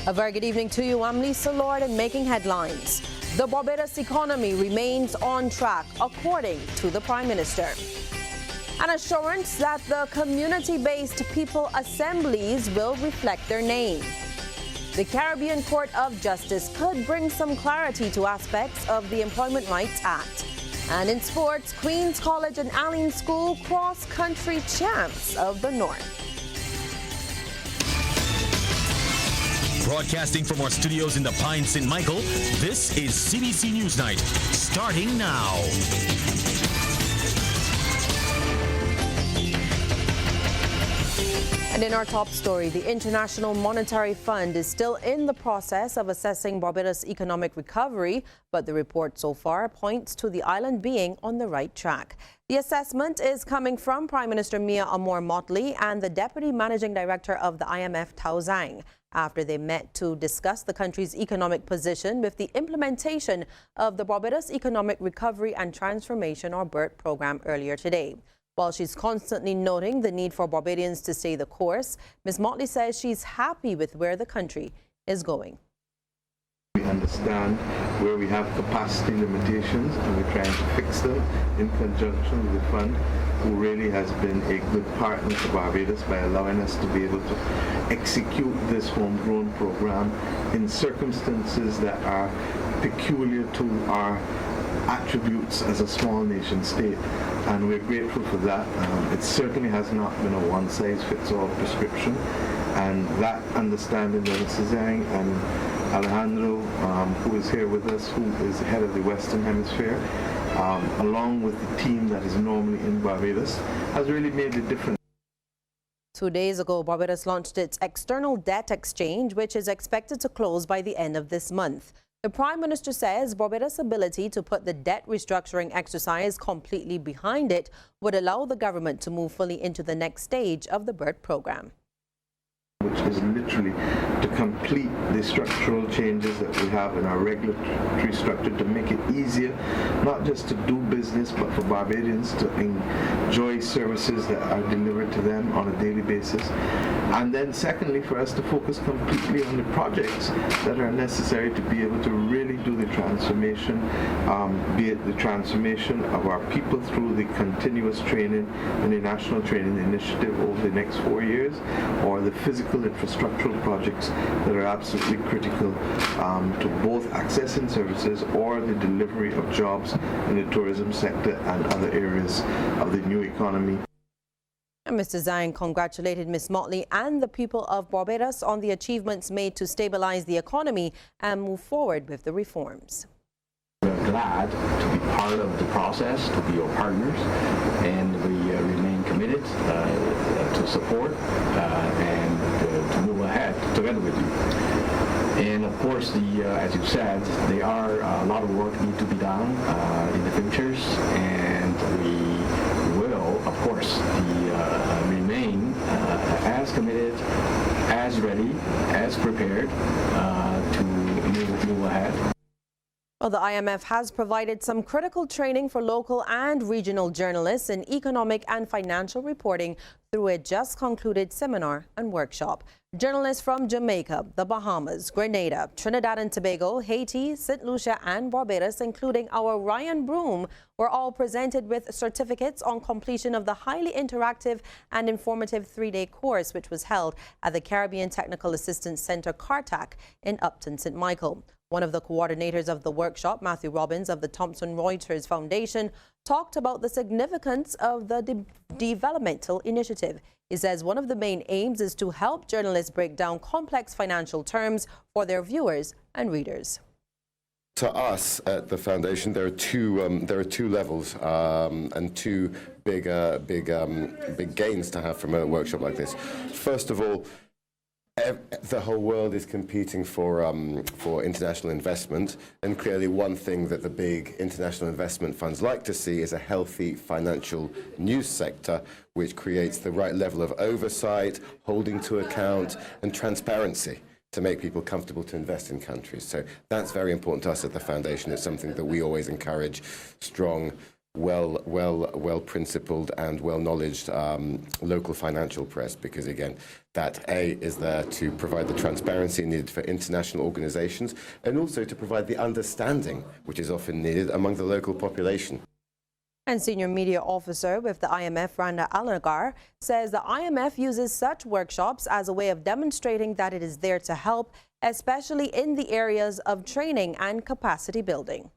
A very good evening to you. I'm Lisa Lord and making headlines. The Barbados economy remains on track, according to the Prime Minister. An assurance that the community-based people assemblies will reflect their name. The Caribbean Court of Justice could bring some clarity to aspects of the Employment Rights Act. And in sports, Queen's College and Allen School cross-country champs of the North. Broadcasting from our studios in the Pine St. Michael, this is CBC Newsnight, starting now. And in our top story, the International Monetary Fund is still in the process of assessing Barbados' economic recovery, but the report so far points to the island being on the right track. The assessment is coming from Prime Minister Mia Motley and the Deputy Managing Director of the IMF, Tao Zhang, after they met to discuss the country's economic position with the implementation of the Barbados Economic Recovery and Transformation, or BERT, program earlier today. While she's constantly noting the need for Barbadians to stay the course, Ms. Motley says she's happy with where the country is going. We understand where we have capacity limitations and we're trying to fix them in conjunction with the fund, who really has been a good partner to Barbados by allowing us to be able to execute this homegrown program in circumstances that are peculiar to our attributes as a small nation state, and we're grateful for that. It certainly has not been a one-size-fits-all prescription, and that understanding that Mr. Zhang and Alejandro, who is here with us, who is the head of the Western Hemisphere, along with the team that is normally in Barbados, has really made a difference. 2 days ago, Barbados launched its external debt exchange, which is expected to close by the end of this month. The Prime Minister says Barbados' ability to put the debt restructuring exercise completely behind it would allow the government to move fully into the next stage of the BERT program, which is literally to complete the structural changes that we have in our regulatory structure to make it easier, not just to do business, but for Barbadians to enjoy services that are delivered to them on a daily basis. And then secondly, for us to focus completely on the projects that are necessary to be able to really do the transformation, be it the transformation of our people through the continuous training and the National Training Initiative over the next 4 years, or the physical infrastructural projects that are absolutely critical to both accessing services or the delivery of jobs in the tourism sector and other areas of the new economy. And Mr. Zhang congratulated Ms. Motley and the people of Barbados on the achievements made to stabilize the economy and move forward with the reforms. We're glad to be part of the process, to be your partners, and we remain committed to support and to move ahead together with you. And of course, as you said, there are a lot of work need to be done in the futures, and we will, of course, remain as committed, as ready, as prepared to move ahead. Well, the IMF has provided some critical training for local and regional journalists in economic and financial reporting through a just concluded seminar and workshop. Journalists from Jamaica, the Bahamas, Grenada, Trinidad and Tobago, Haiti, St. Lucia and Barbados, including our Ryan Broom, were all presented with certificates on completion of the highly interactive and informative 3-day course, which was held at the Caribbean Technical Assistance Center, CARTAC, in Upton, St. Michael. One of the coordinators of the workshop, Matthew Robbins of the Thomson Reuters Foundation, talked about the significance of the developmental initiative. He says one of the main aims is to help journalists break down complex financial terms for their viewers and readers. To us at the foundation, there are two levels and two big gains to have from a workshop like this. First of all, the whole world is competing for international investment, and clearly one thing that the big international investment funds like to see is a healthy financial news sector which creates the right level of oversight, holding to account and transparency to make people comfortable to invest in countries. So that's very important to us at the foundation. It's something that we always encourage: strong well-principled and well-knowledged local financial press, because again, that A is there to provide the transparency needed for international organizations and also to provide the understanding which is often needed among the local population. And senior media officer with the IMF, Randa Alagar, says the IMF uses such workshops as a way of demonstrating that it is there to help, especially in the areas of training and capacity building.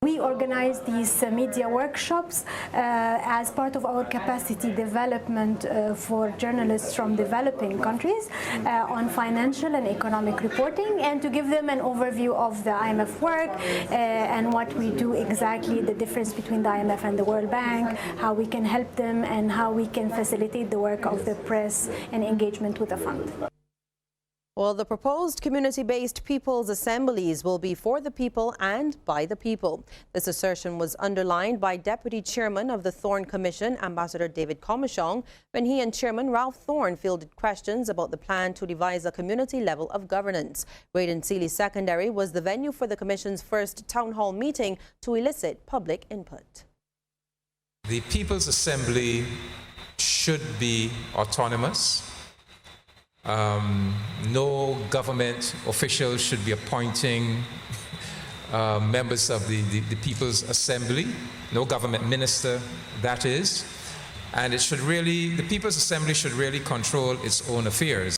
We organize these media workshops as part of our capacity development for journalists from developing countries on financial and economic reporting, and to give them an overview of the IMF work and what we do exactly, the difference between the IMF and the World Bank, how we can help them, and how we can facilitate the work of the press and engagement with the fund. Well, the proposed community-based people's assemblies will be for the people and by the people. This assertion was underlined by Deputy Chairman of the Thorne Commission, Ambassador David Comishong, when he and Chairman Ralph Thorne fielded questions about the plan to devise a community level of governance. Graydon Seeley Secondary was the venue for the Commission's first town hall meeting to elicit public input. The People's Assembly should be autonomous. No government officials should be appointing members of the People's Assembly, no government minister, that is, and the People's Assembly should really control its own affairs.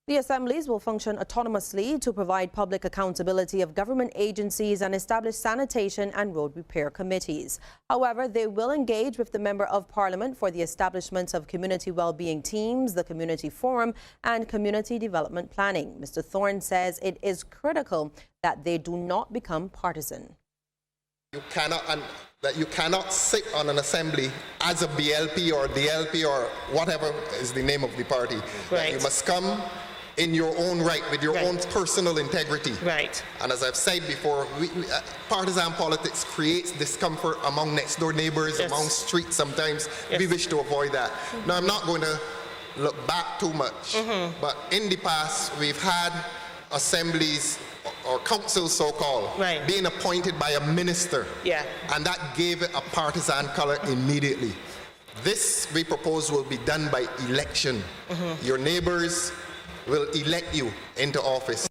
The assemblies will function autonomously to provide public accountability of government agencies and establish sanitation and road repair committees. However, they will engage with the Member of Parliament for the establishment of community well-being teams, the community forum, and community development planning. Mr. Thorne says it is critical that they do not become partisan. You cannot sit on an assembly as a BLP or DLP or whatever is the name of the party. Right. You must come in your own right, with your own personal integrity. Right. And as I've said before, partisan politics creates discomfort among next door neighbors, among streets sometimes. We wish to avoid that. Now, I'm not going to look back too much, but in the past, we've had assemblies or councils, so-called, being appointed by a minister. Yeah. And that gave it a partisan color immediately. This, we propose, will be done by election. Your neighbors will elect you into office.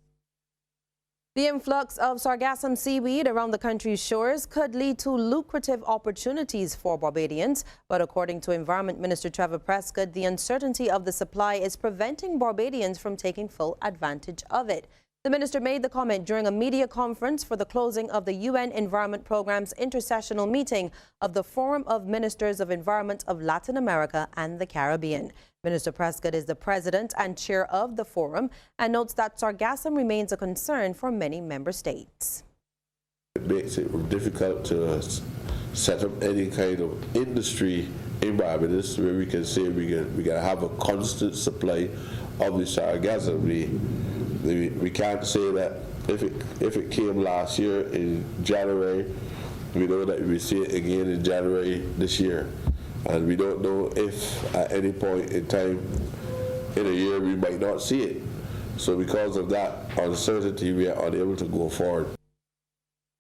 The influx of Sargassum seaweed around the country's shores could lead to lucrative opportunities for Barbadians, but according to Environment Minister Trevor Prescott, the uncertainty of the supply is preventing Barbadians from taking full advantage of it. The minister made the comment during a media conference for the closing of the UN Environment Programme's intersessional meeting of the Forum of Ministers of Environment of Latin America and the Caribbean. Minister Prescott is the president and chair of the forum and notes that sargassum remains a concern for many member states. It makes it difficult to set up any kind of industry in Barbados where we can say we can have a constant supply of the sargassum. We can't say that if it came last year in January, we know that we see it again in January this year. And we don't know if at any point in time in a year we might not see it. So because of that uncertainty, we are unable to go forward.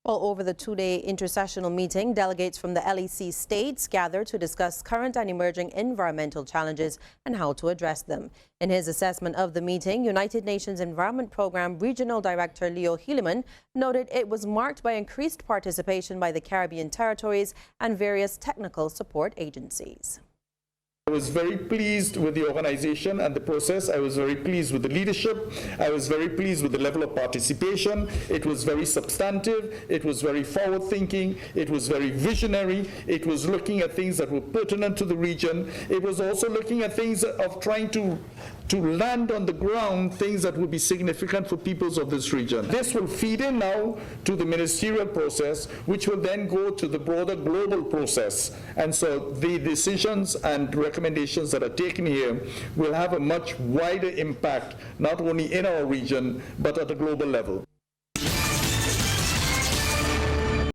Well, over the two-day intersessional meeting, delegates from the LEC states gathered to discuss current and emerging environmental challenges and how to address them. In his assessment of the meeting, United Nations Environment Programme Regional Director Leo Hilleman noted it was marked by increased participation by the Caribbean territories and various technical support agencies. I was very pleased with the organization and the process. I was very pleased with the leadership. I was very pleased with the level of participation. It was very substantive. It was very forward-thinking. It was very visionary. It was looking at things that were pertinent to the region. It was also looking at things of trying to land on the ground things that would be significant for peoples of this region. This will feed in now to the ministerial process, which will then go to the broader global process. And so the decisions and recommendations that are taken here will have a much wider impact, not only in our region, but at a global level.